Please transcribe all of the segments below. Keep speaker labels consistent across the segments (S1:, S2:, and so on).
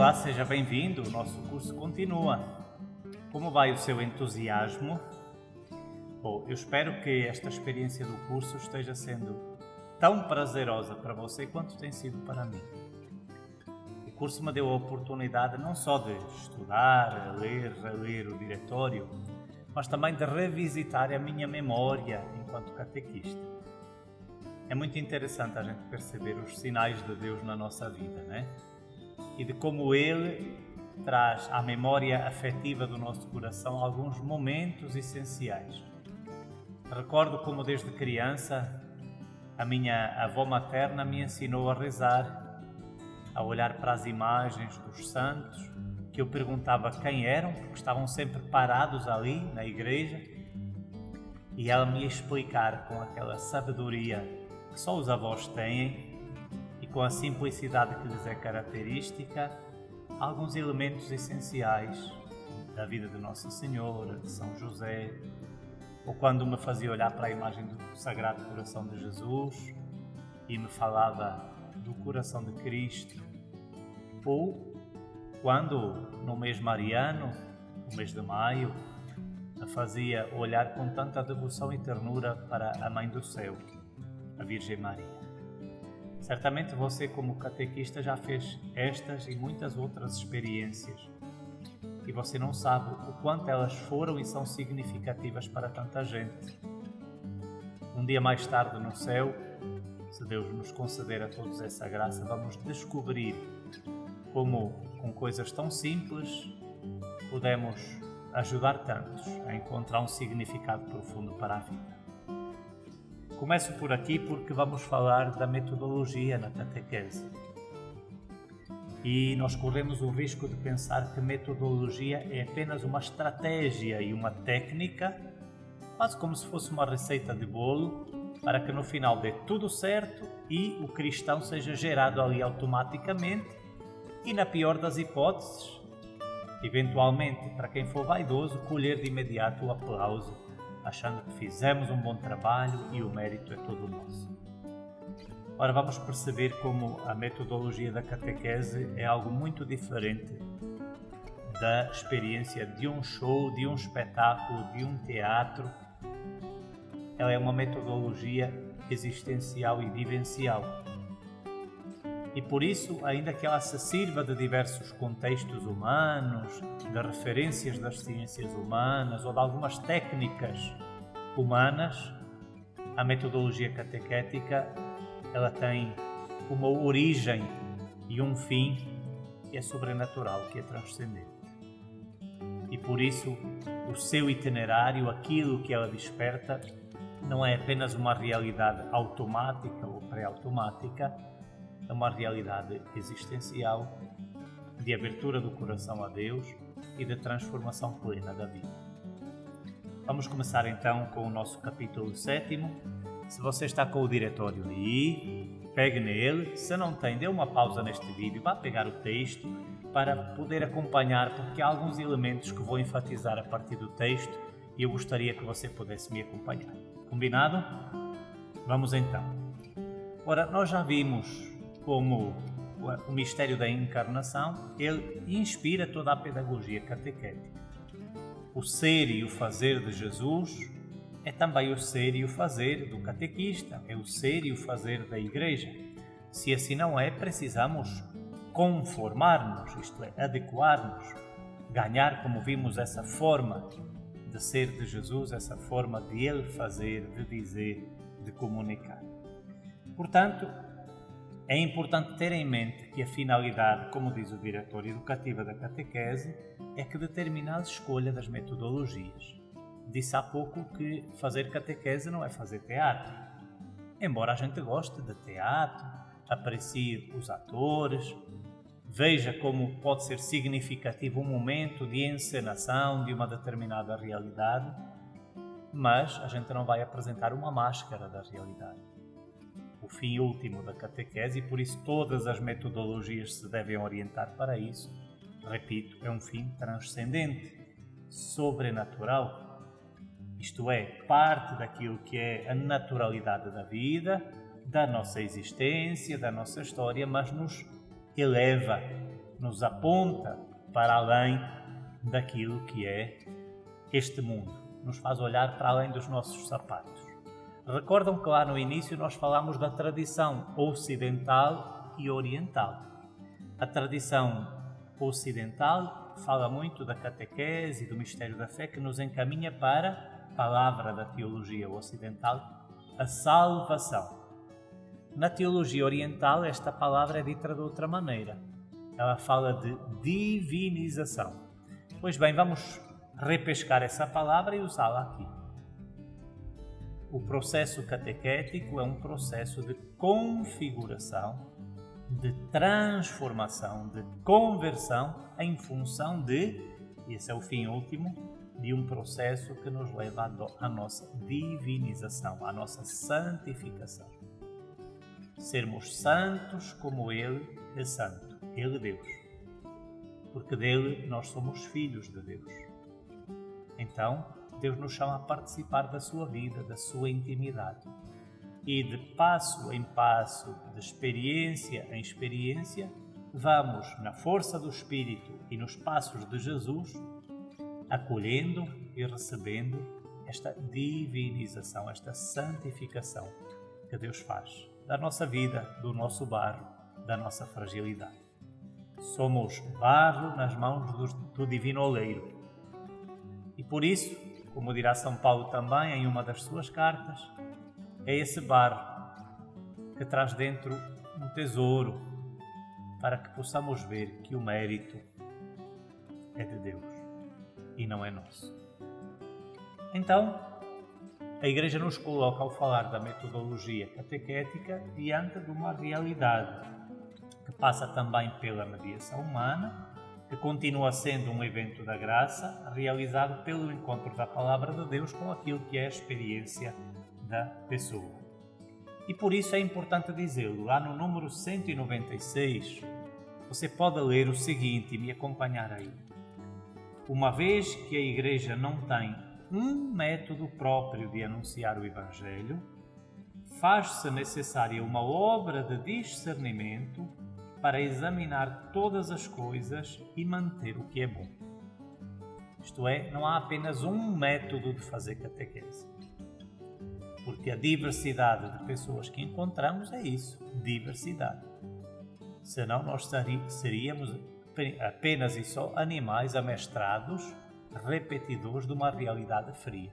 S1: Olá, seja bem-vindo. O nosso curso continua. Como vai o seu entusiasmo? Bom, eu espero que esta experiência do curso esteja sendo tão prazerosa para você quanto tem sido para mim. O curso me deu a oportunidade não só de estudar, ler, reler o diretório, mas também de revisitar a minha memória enquanto catequista. É muito interessante a gente perceber os sinais de Deus na nossa vida, né? E de como Ele traz à memória afetiva do nosso coração alguns momentos essenciais. Recordo como desde criança a minha avó materna me ensinou a rezar, a olhar para as imagens dos santos, que eu perguntava quem eram, porque estavam sempre parados ali na igreja, e ela me ia explicar com aquela sabedoria que só os avós têm e com a simplicidade que lhes é característica, alguns elementos essenciais da vida de Nossa Senhora, de São José, ou quando me fazia olhar para a imagem do Sagrado Coração de Jesus e me falava do coração de Cristo, ou quando no mês mariano, o mês de maio, me fazia olhar com tanta devoção e ternura para a Mãe do Céu, a Virgem Maria. Certamente você, como catequista, já fez estas e muitas outras experiências e você não sabe o quanto elas foram e são significativas para tanta gente. Um dia mais tarde no céu, se Deus nos conceder a todos essa graça, vamos descobrir como, com coisas tão simples, podemos ajudar tantos a encontrar um significado profundo para a vida. Começo por aqui porque vamos falar da metodologia na catequese. E nós corremos o risco de pensar que metodologia é apenas uma estratégia e uma técnica, quase como se fosse uma receita de bolo, para que no final dê tudo certo e o cristão seja gerado ali automaticamente e, na pior das hipóteses, eventualmente, para quem for vaidoso, colher de imediato o aplauso, achando que fizemos um bom trabalho e o mérito é todo nosso. Ora, vamos perceber como a metodologia da catequese é algo muito diferente da experiência de um show, de um espetáculo, de um teatro. Ela é uma metodologia existencial e vivencial. E por isso, ainda que ela se sirva de diversos contextos humanos, de referências das ciências humanas ou de algumas técnicas humanas, a metodologia catequética ela tem uma origem e um fim que é sobrenatural, que é transcendente. E por isso, o seu itinerário, aquilo que ela desperta, não é apenas uma realidade automática ou pré-automática, é uma realidade existencial de abertura do coração a Deus e de transformação plena da vida. Vamos começar então com o nosso capítulo 7º. Se você está com o diretório aí, pegue nele. Se não tem, dê uma pausa neste vídeo, vá pegar o texto para poder acompanhar, porque há alguns elementos que vou enfatizar a partir do texto e eu gostaria que você pudesse me acompanhar. Combinado? Vamos então. Ora, nós já vimos como o mistério da encarnação, ele inspira toda a pedagogia catequética. O ser e o fazer de Jesus é também o ser e o fazer do catequista, é o ser e o fazer da Igreja. Se assim não é, precisamos conformar-nos, isto é, adequar-nos, ganhar, como vimos, essa forma de ser de Jesus, essa forma de Ele fazer, de dizer, de comunicar. Portanto, é importante ter em mente que a finalidade, como diz o diretor educativo da catequese, é que determina a escolha das metodologias. Disse há pouco que fazer catequese não é fazer teatro. Embora a gente goste de teatro, aprecie os atores, veja como pode ser significativo um momento de encenação de uma determinada realidade, mas a gente não vai apresentar uma máscara da realidade. O fim último da catequese, e por isso todas as metodologias se devem orientar para isso, repito, é um fim transcendente, sobrenatural. Isto é, parte daquilo que é a naturalidade da vida, da nossa existência, da nossa história, mas nos eleva nos aponta para além daquilo que é este mundo, nos faz olhar para além dos nossos sapatos. Recordam que lá no início nós falamos da tradição ocidental e oriental. A tradição ocidental fala muito da catequese e do mistério da fé, que nos encaminha para a palavra da teologia ocidental, a salvação. Na teologia oriental, esta palavra é dita de outra maneira. Ela fala de divinização. Pois bem, vamos repescar essa palavra e usá-la aqui. O processo catequético é um processo de configuração, de transformação, de conversão em função de, e esse é o fim último, de um processo que nos leva à nossa divinização, à nossa santificação. Sermos santos como Ele é santo, Ele é Deus, porque dele nós somos filhos de Deus. Então, Deus nos chama a participar da sua vida, da sua intimidade. E de passo em passo, de experiência em experiência, vamos, na força do Espírito e nos passos de Jesus, acolhendo e recebendo esta divinização, esta santificação que Deus faz da nossa vida, do nosso barro, da nossa fragilidade. Somos barro nas mãos do Divino Oleiro. E por isso, como dirá São Paulo também em uma das suas cartas, é esse barro que traz dentro um tesouro para que possamos ver que o mérito é de Deus e não é nosso. Então, a Igreja nos coloca, ao falar da metodologia catequética, diante de uma realidade que passa também pela mediação humana, que continua sendo um evento da graça, realizado pelo encontro da Palavra de Deus com aquilo que é a experiência da pessoa. E por isso é importante dizê-lo. Lá no número 196, você pode ler o seguinte e me acompanhar aí. Uma vez que a Igreja não tem um método próprio de anunciar o Evangelho, faz-se necessária uma obra de discernimento para examinar todas as coisas e manter o que é bom. Isto é, não há apenas um método de fazer catequese. Porque a diversidade de pessoas que encontramos é isso, diversidade. Senão nós seríamos apenas e só animais amestrados, repetidores de uma realidade fria.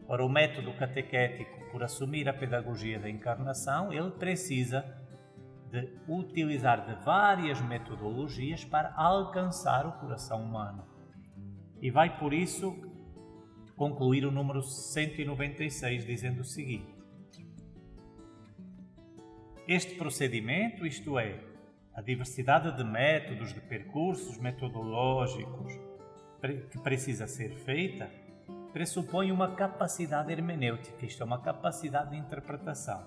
S1: Ora, o método catequético, por assumir a pedagogia da encarnação, ele precisa de utilizar de várias metodologias para alcançar o coração humano. E vai, por isso, concluir o número 196, dizendo o seguinte: este procedimento, isto é, a diversidade de métodos, de percursos metodológicos que precisa ser feita, pressupõe uma capacidade hermenêutica, isto é, uma capacidade de interpretação.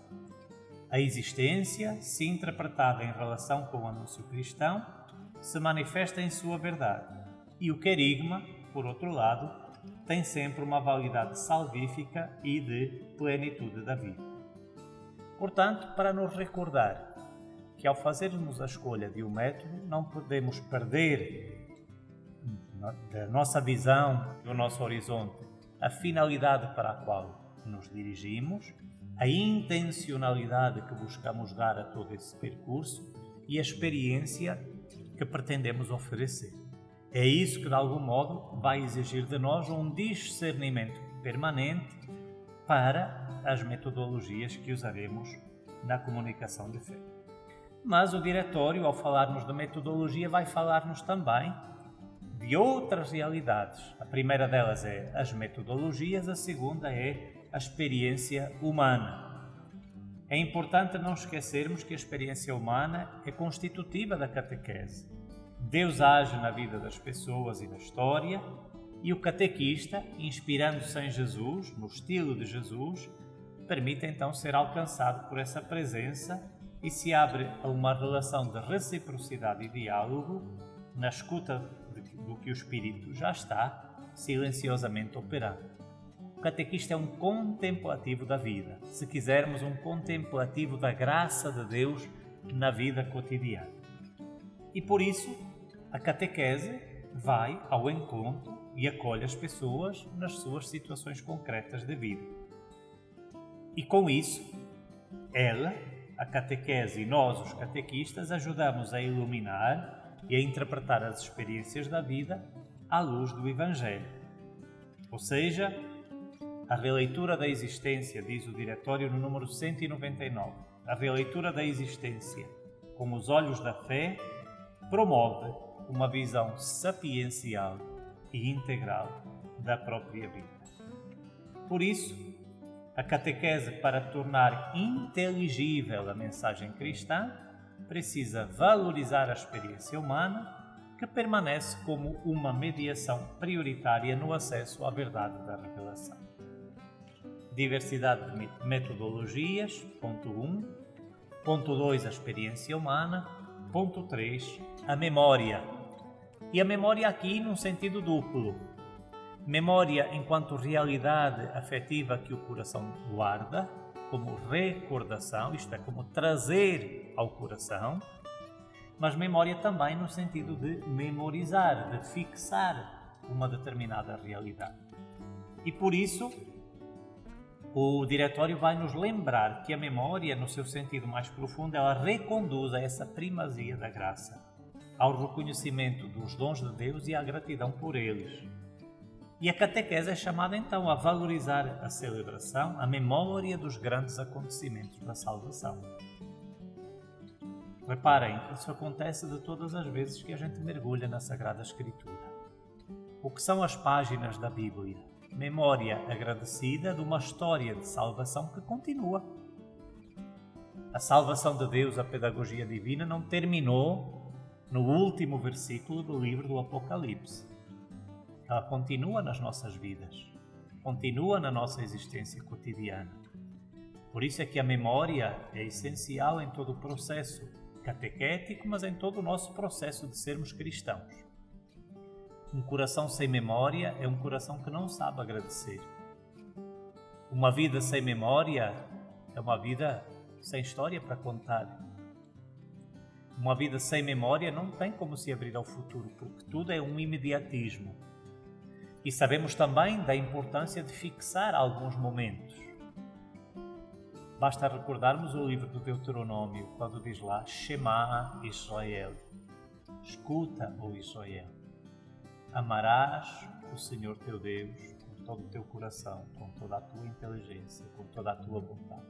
S1: A existência, se interpretada em relação com o anúncio cristão, se manifesta em sua verdade, e o querigma, por outro lado, tem sempre uma validade salvífica e de plenitude da vida. Portanto, para nos recordar que ao fazermos a escolha de um método, não podemos perder da nossa visão, do nosso horizonte, a finalidade para a qual nos dirigimos, a intencionalidade que buscamos dar a todo esse percurso e a experiência que pretendemos oferecer. É isso que, de algum modo, vai exigir de nós um discernimento permanente para as metodologias que usaremos na comunicação de fé. Mas o diretório, ao falar-nos de metodologia, vai falar-nos também de outras realidades. A primeira delas é as metodologias, a segunda é a experiência humana. É importante não esquecermos que a experiência humana é constitutiva da catequese. Deus age na vida das pessoas e na história, e o catequista, inspirando-se em Jesus, no estilo de Jesus, permite então ser alcançado por essa presença e se abre a uma relação de reciprocidade e diálogo na escuta do que o Espírito já está silenciosamente operando. O catequista é um contemplativo da vida, se quisermos, um contemplativo da graça de Deus na vida cotidiana. E por isso, a catequese vai ao encontro e acolhe as pessoas nas suas situações concretas de vida. E com isso, ela, a catequese e nós, os catequistas, ajudamos a iluminar e a interpretar as experiências da vida à luz do Evangelho. Ou seja, a releitura da existência, diz o Diretório no número 199, a releitura da existência com os olhos da fé promove uma visão sapiencial e integral da própria vida. Por isso, a catequese, para tornar inteligível a mensagem cristã, precisa valorizar a experiência humana, que permanece como uma mediação prioritária no acesso à verdade da revelação. Diversidade de metodologias, ponto 1. Ponto 2, a experiência humana. Ponto 3, a memória. E a memória aqui num sentido duplo. Memória enquanto realidade afetiva que o coração guarda, como recordação, isto é, como trazer ao coração, mas memória também no sentido de memorizar, de fixar uma determinada realidade. E por isso, o Diretório vai nos lembrar que a memória, no seu sentido mais profundo, ela reconduz a essa primazia da graça, ao reconhecimento dos dons de Deus e à gratidão por eles. E a catequese é chamada então a valorizar a celebração, a memória dos grandes acontecimentos da salvação. Reparem, isso acontece de todas as vezes que a gente mergulha na Sagrada Escritura. O que são as páginas da Bíblia? Memória agradecida de uma história de salvação que continua. A salvação de Deus, a pedagogia divina, não terminou no último versículo do livro do Apocalipse. Ela continua nas nossas vidas, continua na nossa existência cotidiana. Por isso é que a memória é essencial em todo o processo catequético, mas em todo o nosso processo de sermos cristãos. Um coração sem memória é um coração que não sabe agradecer. Uma vida sem memória é uma vida sem história para contar. Uma vida sem memória não tem como se abrir ao futuro, porque tudo é um imediatismo. E sabemos também da importância de fixar alguns momentos. Basta recordarmos o livro do Deuteronômio, quando diz lá, Shema Israel. Escuta, ó Israel. Amarás o Senhor teu Deus com todo o teu coração, com toda a tua inteligência, com toda a tua vontade.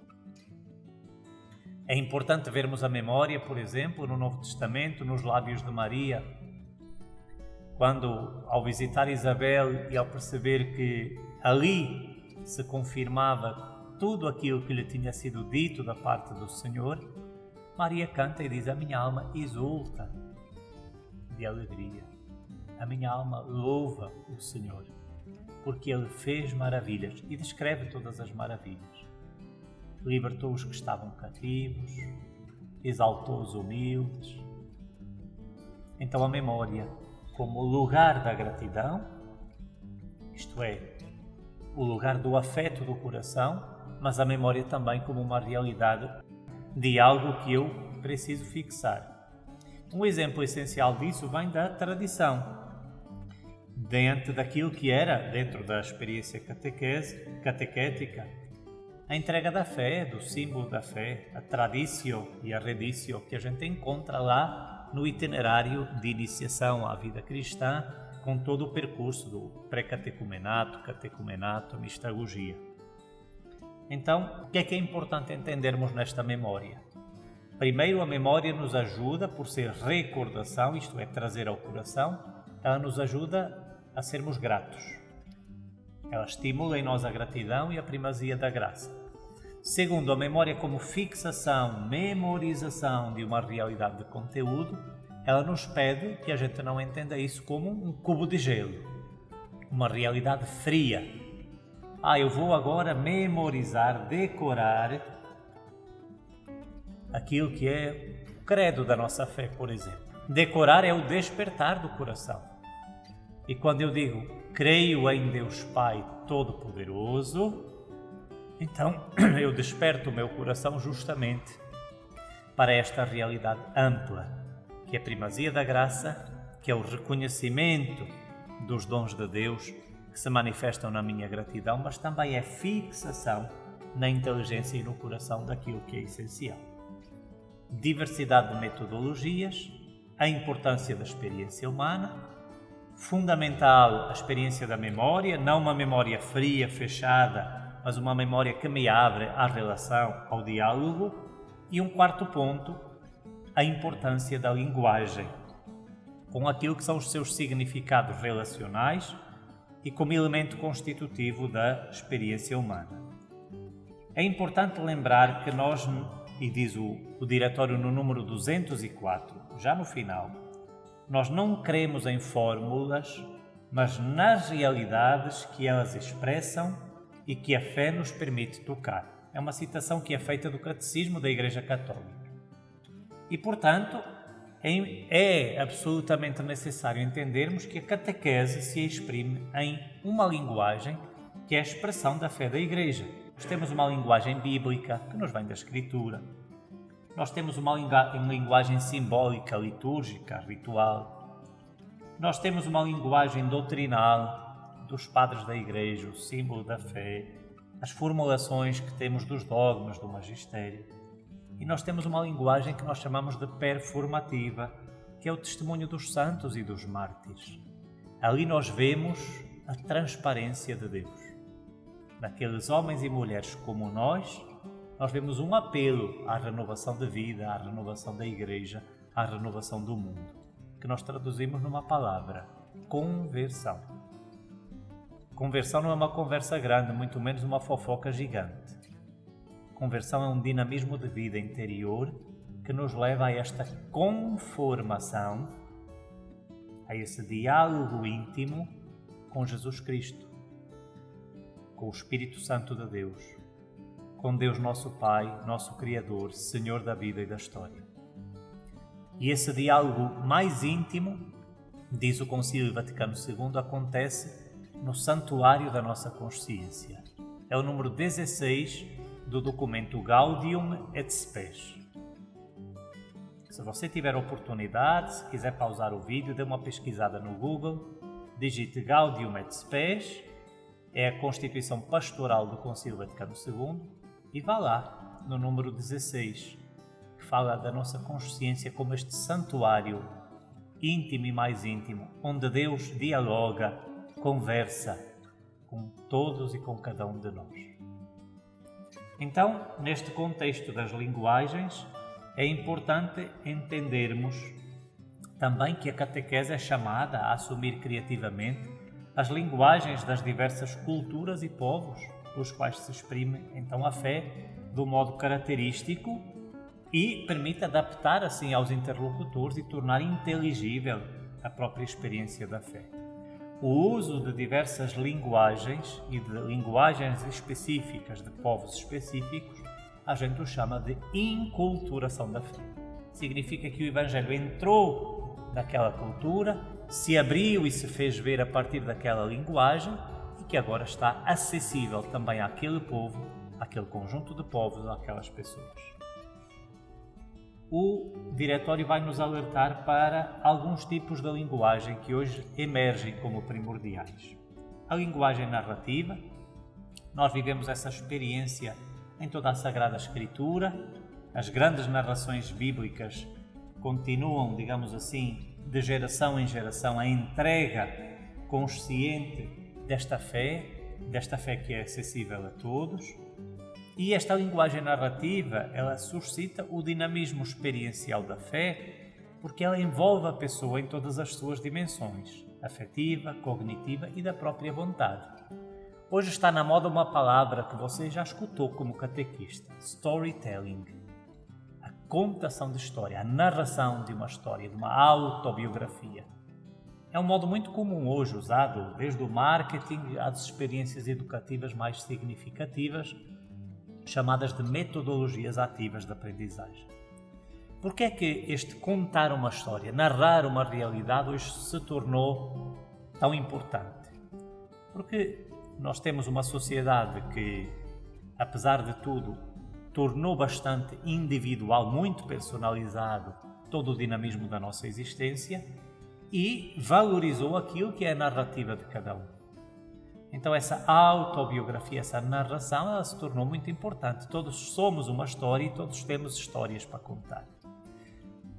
S1: É importante vermos a memória, por exemplo, no Novo Testamento, nos lábios de Maria, quando, ao visitar Isabel e ao perceber que ali se confirmava tudo aquilo que lhe tinha sido dito da parte do Senhor, Maria canta e diz: a minha alma exulta de alegria. A minha alma louva o Senhor, porque Ele fez maravilhas, e descreve todas as maravilhas. Libertou os que estavam cativos, exaltou os humildes. Então a memória, como lugar da gratidão, isto é, o lugar do afeto do coração, mas a memória também como uma realidade de algo que eu preciso fixar. Um exemplo essencial disso vem da tradição. Dentro daquilo que era, dentro da experiência catequética, a entrega da fé, do símbolo da fé, a traditio e a reditio, que a gente encontra lá no itinerário de iniciação à vida cristã, com todo o percurso do pré-catecumenato, catecumenato, mistagogia. Então, o que é importante entendermos nesta memória? Primeiro, a memória nos ajuda, por ser recordação, isto é, trazer ao coração, ela nos ajuda a sermos gratos. Ela estimula em nós a gratidão e a primazia da graça. Segundo, a memória como fixação, memorização de uma realidade de conteúdo, ela nos pede que a gente não entenda isso como um cubo de gelo, uma realidade fria. Eu vou agora memorizar, decorar aquilo que é o credo da nossa fé, por exemplo. Decorar é o despertar do coração. E quando eu digo, creio em Deus Pai Todo-Poderoso, então eu desperto o meu coração justamente para esta realidade ampla, que é a primazia da graça que é o reconhecimento dos dons de Deus que se manifestam na minha gratidão, mas também é fixação na inteligência e no coração daquilo que é essencial. Diversidade de metodologias, a importância da experiência humana, fundamental a experiência da memória, não uma memória fria, fechada, mas uma memória que me abre à relação, ao diálogo. E um quarto ponto, a importância da linguagem, com aquilo que são os seus significados relacionais e como elemento constitutivo da experiência humana. É importante lembrar que nós, e diz o diretório no número 204, já no final, nós não cremos em fórmulas, mas nas realidades que elas expressam e que a fé nos permite tocar. É uma citação que é feita do Catecismo da Igreja Católica. E, portanto, é absolutamente necessário entendermos que a catequese se exprime em uma linguagem que é a expressão da fé da Igreja. Nós temos uma linguagem bíblica que nos vem da Escritura. Nós temos uma linguagem simbólica, litúrgica, ritual. Nós temos uma linguagem doutrinal dos padres da Igreja, o símbolo da fé, as formulações que temos dos dogmas do magistério. E nós temos uma linguagem que nós chamamos de performativa, que é o testemunho dos santos e dos mártires. Ali nós vemos a transparência de Deus. Naqueles homens e mulheres como nós vemos um apelo à renovação da vida, à renovação da Igreja, à renovação do mundo, que nós traduzimos numa palavra: conversão. Conversão não é uma conversa grande, muito menos uma fofoca gigante. Conversão é um dinamismo de vida interior que nos leva a esta conformação, a esse diálogo íntimo com Jesus Cristo, com o Espírito Santo de Deus, com Deus nosso Pai, nosso Criador, Senhor da vida e da história. E esse diálogo mais íntimo, diz o Concílio Vaticano II, acontece no santuário da nossa consciência. É o número 16 do documento Gaudium et Spes. Se você tiver oportunidade, se quiser pausar o vídeo, dê uma pesquisada no Google, digite Gaudium et Spes, é a Constituição Pastoral do Concílio Vaticano II, e vá lá no número 16, que fala da nossa consciência como este santuário íntimo e mais íntimo, onde Deus dialoga, conversa com todos e com cada um de nós. Então, neste contexto das linguagens, é importante entendermos também que a catequese é chamada a assumir criativamente as linguagens das diversas culturas e povos pelos quais se exprime então a fé de um modo característico e permite adaptar assim aos interlocutores e tornar inteligível a própria experiência da fé. O uso de diversas linguagens e de linguagens específicas de povos específicos, a gente o chama de inculturação da fé. Significa que o Evangelho entrou naquela cultura, se abriu e se fez ver a partir daquela linguagem e que agora está acessível também àquele povo, àquele conjunto de povos, àquelas pessoas. O diretório vai nos alertar para alguns tipos de linguagem que hoje emergem como primordiais. A linguagem narrativa, nós vivemos essa experiência em toda a Sagrada Escritura, as grandes narrações bíblicas continuam, digamos assim, de geração em geração a entrega consciente desta fé que é acessível a todos. E esta linguagem narrativa, ela suscita o dinamismo experiencial da fé, porque ela envolve a pessoa em todas as suas dimensões, afetiva, cognitiva e da própria vontade. Hoje está na moda uma palavra que você já escutou como catequista: storytelling. A contação de história, a narração de uma história, de uma autobiografia. É um modo muito comum hoje usado, desde o marketing às experiências educativas mais significativas, chamadas de metodologias ativas de aprendizagem. Por que é que este contar uma história, narrar uma realidade hoje se tornou tão importante? Porque nós temos uma sociedade que, apesar de tudo, tornou bastante individual, muito personalizado todo o dinamismo da nossa existência, e valorizou aquilo que é a narrativa de cada um. Então essa autobiografia, essa narração, ela se tornou muito importante. Todos somos uma história e todos temos histórias para contar.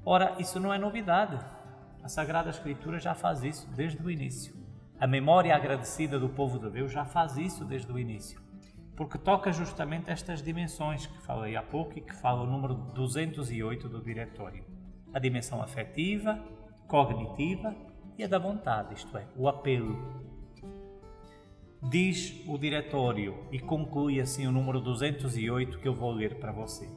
S1: Ora, isso não é novidade. A Sagrada Escritura já faz isso desde o início. A memória agradecida do povo de Deus já faz isso desde o início. Porque toca justamente estas dimensões que falei há pouco e que fala o número 208 do diretório. A dimensão afetiva, cognitiva e a da vontade, isto é, o apelo. Diz o diretório e conclui assim o número 208 que eu vou ler para você.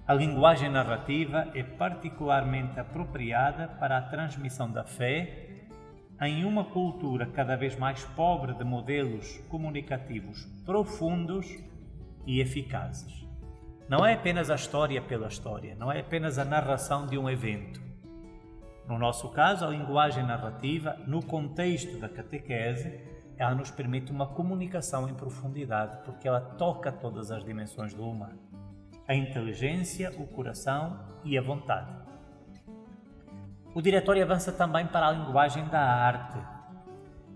S1: A linguagem narrativa é particularmente apropriada para a transmissão da fé em uma cultura cada vez mais pobre de modelos comunicativos profundos e eficazes. Não é apenas a história pela história, não é apenas a narração de um evento. No nosso caso, a linguagem narrativa, no contexto da catequese, ela nos permite uma comunicação em profundidade, porque ela toca todas as dimensões do humano. A inteligência, o coração e a vontade. O diretório avança também para a linguagem da arte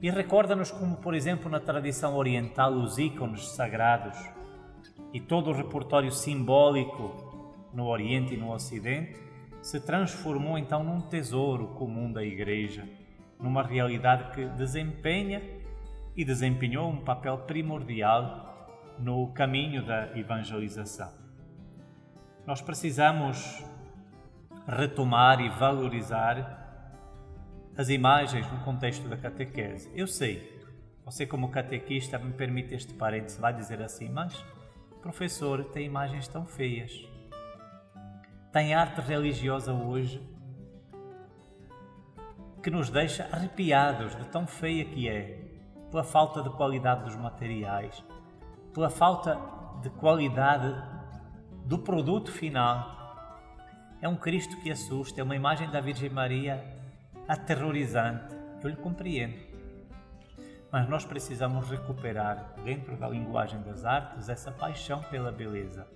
S1: e recorda-nos como, por exemplo, na tradição oriental, os ícones sagrados e todo o repertório simbólico no Oriente e no Ocidente se transformou então num tesouro comum da Igreja, numa realidade que desempenha e desempenhou um papel primordial no caminho da evangelização. Nós precisamos retomar e valorizar as imagens no contexto da catequese. Eu sei, você como catequista, me permite este parênteses, vai dizer assim, mas professor, tem imagens tão feias. Tem arte religiosa hoje que nos deixa arrepiados de tão feia que é, pela falta de qualidade dos materiais, pela falta de qualidade do produto final. É um Cristo que assusta, é uma imagem da Virgem Maria aterrorizante. Eu lhe compreendo. Mas nós precisamos recuperar, dentro da linguagem das artes, essa paixão pela beleza.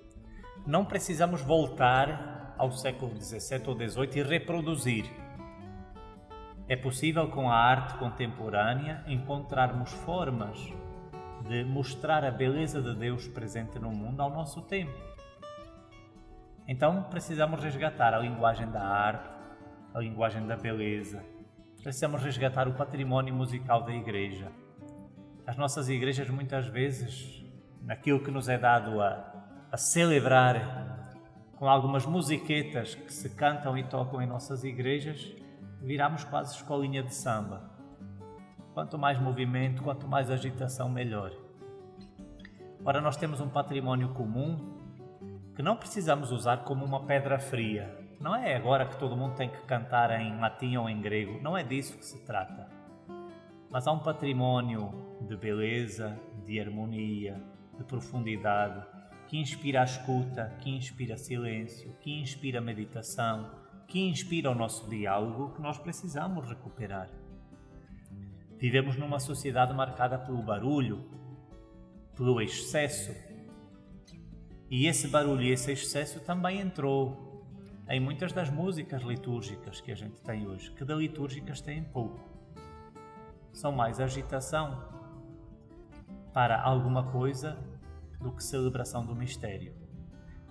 S1: Não precisamos voltar ao século XVII ou XVIII e reproduzir. É possível, com a arte contemporânea, encontrarmos formas de mostrar a beleza de Deus presente no mundo ao nosso tempo. Então, precisamos resgatar a linguagem da arte, a linguagem da beleza. Precisamos resgatar o património musical da Igreja. As nossas igrejas, muitas vezes, naquilo que nos é dado a celebrar, com algumas musiquetas que se cantam e tocam em nossas igrejas, viramos quase escolinha de samba. Quanto mais movimento, quanto mais agitação, melhor. Ora, nós temos um património comum que não precisamos usar como uma pedra fria. Não é agora que todo mundo tem que cantar em latim ou em grego. Não é disso que se trata. Mas há um património de beleza, de harmonia, de profundidade, que inspira a escuta, que inspira silêncio, que inspira meditação, que inspira o nosso diálogo, que nós precisamos recuperar. Vivemos numa sociedade marcada pelo barulho, pelo excesso. E esse barulho e esse excesso também entrou em muitas das músicas litúrgicas que a gente tem hoje, que de litúrgicas têm pouco. São mais agitação para alguma coisa do que celebração do mistério.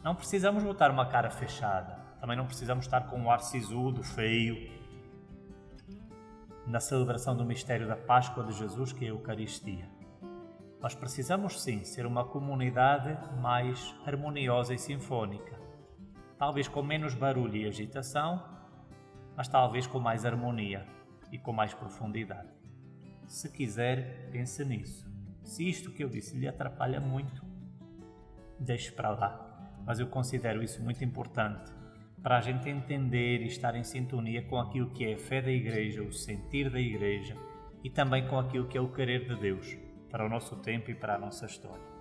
S1: Não precisamos botar uma cara fechada, também não precisamos estar com um ar sisudo, feio, na celebração do mistério da Páscoa de Jesus, que é a Eucaristia. Nós precisamos sim ser uma comunidade mais harmoniosa e sinfônica, talvez com menos barulho e agitação, mas talvez com mais harmonia e com mais profundidade. Se quiser, pense nisso. Se isto que eu disse lhe atrapalha muito, deixe para lá. Mas eu considero isso muito importante para a gente entender e estar em sintonia com aquilo que é a fé da Igreja, o sentir da Igreja e também com aquilo que é o querer de Deus para o nosso tempo e para a nossa história.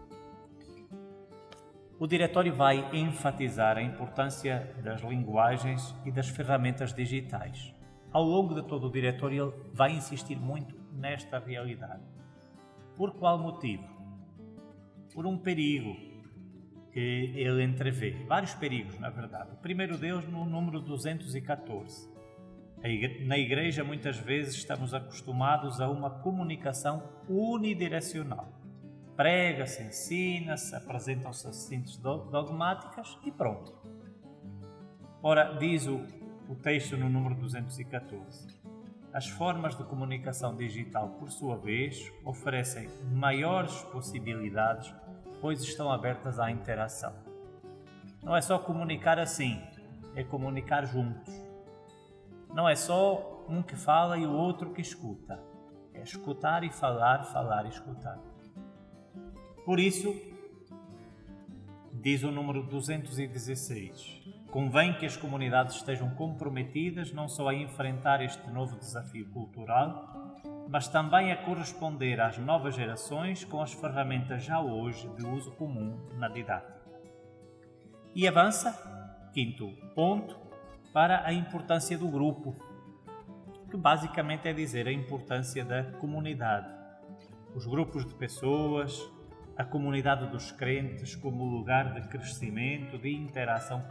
S1: O diretório vai enfatizar a importância das linguagens e das ferramentas digitais. Ao longo de todo o diretório ele vai insistir muito nesta realidade. Por qual motivo? Por um perigo que ele entrevê. Vários perigos, na verdade. O primeiro deles no número 214. Na igreja, muitas vezes, estamos acostumados a uma comunicação unidirecional. Prega-se, ensina-se, apresentam-se as síntese dogmáticas e pronto. Ora, diz o texto no número 214. As formas de comunicação digital, por sua vez, oferecem maiores possibilidades, pois estão abertas à interação. Não é só comunicar assim, é comunicar juntos. Não é só um que fala e o outro que escuta. É escutar e falar, falar e escutar. Por isso, diz o número 216, convém que as comunidades estejam comprometidas não só a enfrentar este novo desafio cultural, mas também a corresponder às novas gerações com as ferramentas já hoje de uso comum na didática. E avança, quinto ponto, para a importância do grupo, que basicamente é dizer a importância da comunidade. Os grupos de pessoas, a comunidade dos crentes como lugar de crescimento, de interação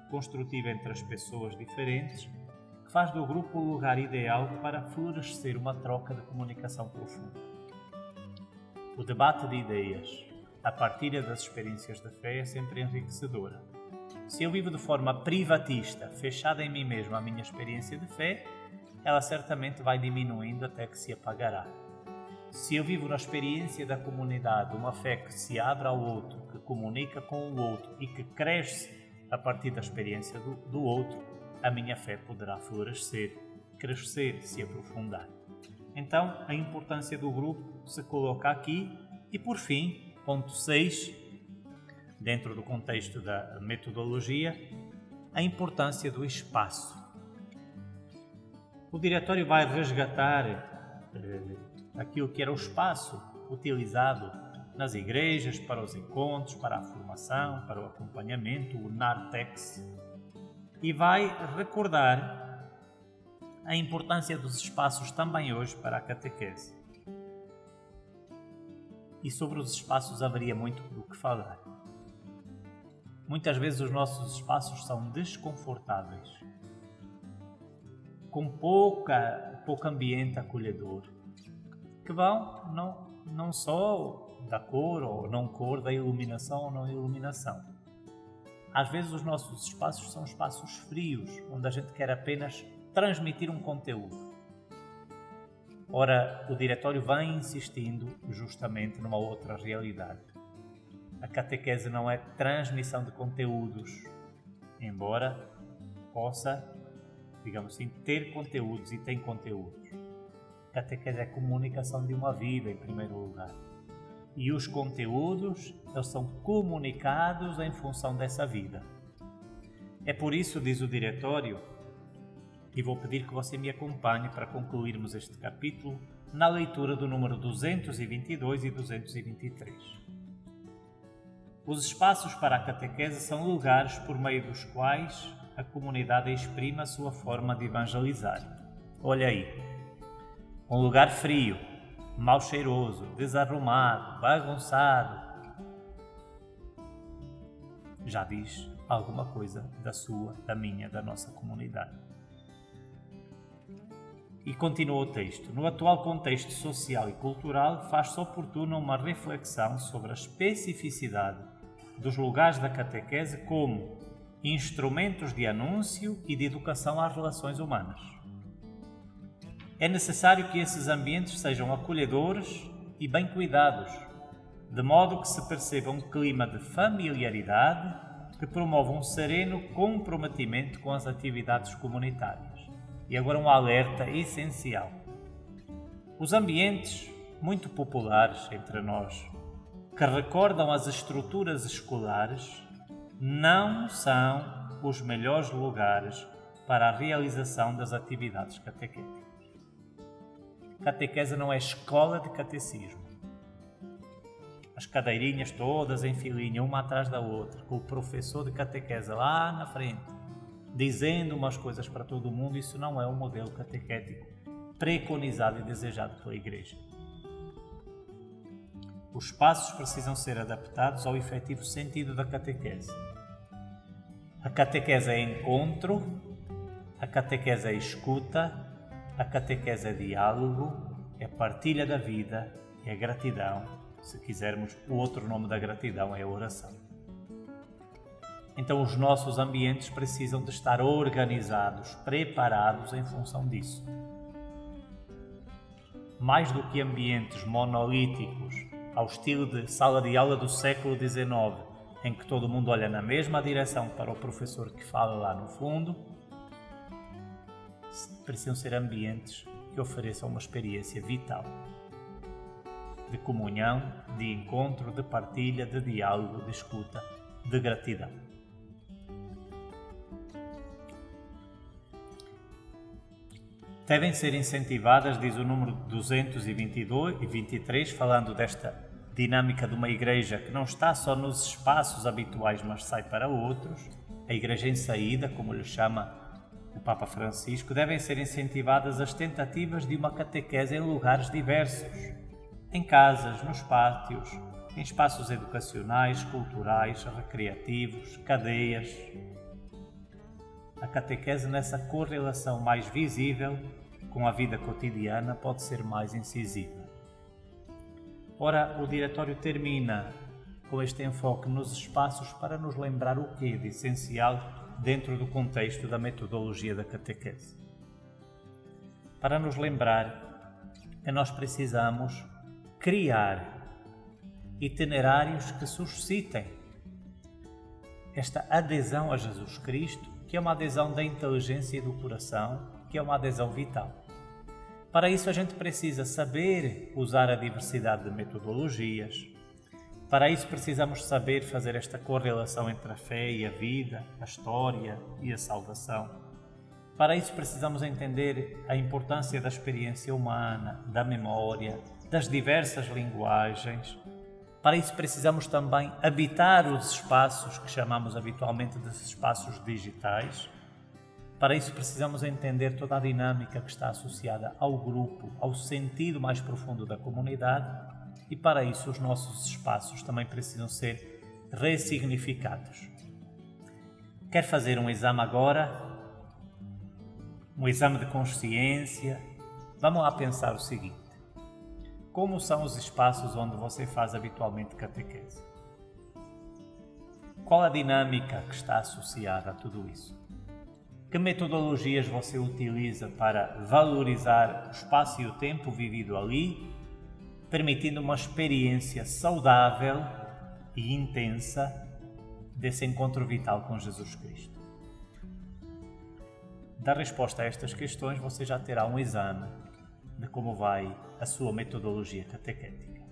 S1: construtiva entre as pessoas diferentes, que faz do grupo o lugar ideal para florescer uma troca de comunicação profunda. O debate de ideias, a partilha das experiências da fé é sempre enriquecedora. Se eu vivo de forma privatista, fechada em mim mesmo a minha experiência de fé, ela certamente vai diminuindo até que se apagará. Se eu vivo na experiência da comunidade uma fé que se abre ao outro, que comunica com o outro e que cresce a partir da experiência do outro, a minha fé poderá florescer, crescer, se aprofundar. Então, a importância do grupo se coloca aqui e, por fim, ponto 6, dentro do contexto da metodologia, a importância do espaço. O diretório vai resgatar aquilo que era o espaço utilizado nas igrejas para os encontros, para a formação, para o acompanhamento, o Narthex, e vai recordar a importância dos espaços também hoje para a catequese. E sobre os espaços haveria muito do que falar. Muitas vezes os nossos espaços são desconfortáveis, com pouco ambiente acolhedor, que vão não só da cor ou não cor, da iluminação ou não iluminação. Às vezes os nossos espaços são espaços frios, onde a gente quer apenas transmitir um conteúdo. Ora, o diretório vem insistindo justamente numa outra realidade. A catequese não é transmissão de conteúdos, embora possa, digamos assim, ter conteúdos e tem conteúdos. A catequese é a comunicação de uma vida, em primeiro lugar. E os conteúdos, eles são comunicados em função dessa vida. É por isso, diz o diretório, e vou pedir que você me acompanhe para concluirmos este capítulo na leitura do número 222 e 223. Os espaços para a catequese são lugares por meio dos quais a comunidade exprime a sua forma de evangelizar. Olha aí, um lugar frio, mal cheiroso, desarrumado, bagunçado, já diz alguma coisa da sua, da minha, da nossa comunidade. E continua o texto. No atual contexto social e cultural, faz-se oportuna uma reflexão sobre a especificidade dos lugares da catequese como instrumentos de anúncio e de educação às relações humanas. É necessário que esses ambientes sejam acolhedores e bem cuidados, de modo que se perceba um clima de familiaridade que promova um sereno comprometimento com as atividades comunitárias. E agora um alerta essencial. Os ambientes muito populares entre nós, que recordam as estruturas escolares, não são os melhores lugares para a realização das atividades catequéticas. Catequese não é escola de catecismo. As cadeirinhas todas em filinha, uma atrás da outra, com o professor de catequese lá na frente, dizendo umas coisas para todo mundo, isso não é um modelo catequético preconizado e desejado pela Igreja. Os passos precisam ser adaptados ao efetivo sentido da catequese. A catequese é encontro, A catequese é escuta, a catequese é diálogo, é partilha da vida, é gratidão. Se quisermos, o outro nome da gratidão é a oração. Então os nossos ambientes precisam de estar organizados, preparados em função disso. Mais do que ambientes monolíticos, ao estilo de sala de aula do século XIX, em que todo mundo olha na mesma direção para o professor que fala lá no fundo, precisam ser ambientes que ofereçam uma experiência vital, de comunhão, de encontro, de partilha, de diálogo, de escuta, de gratidão. Devem ser incentivadas, diz o número 222 e 23, falando desta dinâmica de uma igreja que não está só nos espaços habituais, mas sai para outros, a igreja em saída, como lhe chama o Papa Francisco. Devem ser incentivadas as tentativas de uma catequese em lugares diversos, em casas, nos pátios, em espaços educacionais, culturais, recreativos, cadeias. A catequese, nessa correlação mais visível com a vida cotidiana, pode ser mais incisiva. Ora, o diretório termina com este enfoque nos espaços para nos lembrar o que é de essencial dentro do contexto da metodologia da catequese. Para nos lembrar que nós precisamos criar itinerários que suscitem esta adesão a Jesus Cristo, que é uma adesão da inteligência e do coração, que é uma adesão vital. Para isso a gente precisa saber usar a diversidade de metodologias. Para isso precisamos saber fazer esta correlação entre a fé e a vida, a história e a salvação. Para isso precisamos entender a importância da experiência humana, da memória, das diversas linguagens. Para isso precisamos também habitar os espaços que chamamos habitualmente de espaços digitais. Para isso precisamos entender toda a dinâmica que está associada ao grupo, ao sentido mais profundo da comunidade, e para isso os nossos espaços também precisam ser ressignificados. Quer fazer um exame agora? Um exame de consciência? Vamos lá pensar o seguinte: como são os espaços onde você faz habitualmente catequese? Qual a dinâmica que está associada a tudo isso? Que metodologias você utiliza para valorizar o espaço e o tempo vivido ali, permitindo uma experiência saudável e intensa desse encontro vital com Jesus Cristo? Da resposta a estas questões, você já terá um exame de como vai a sua metodologia catequética.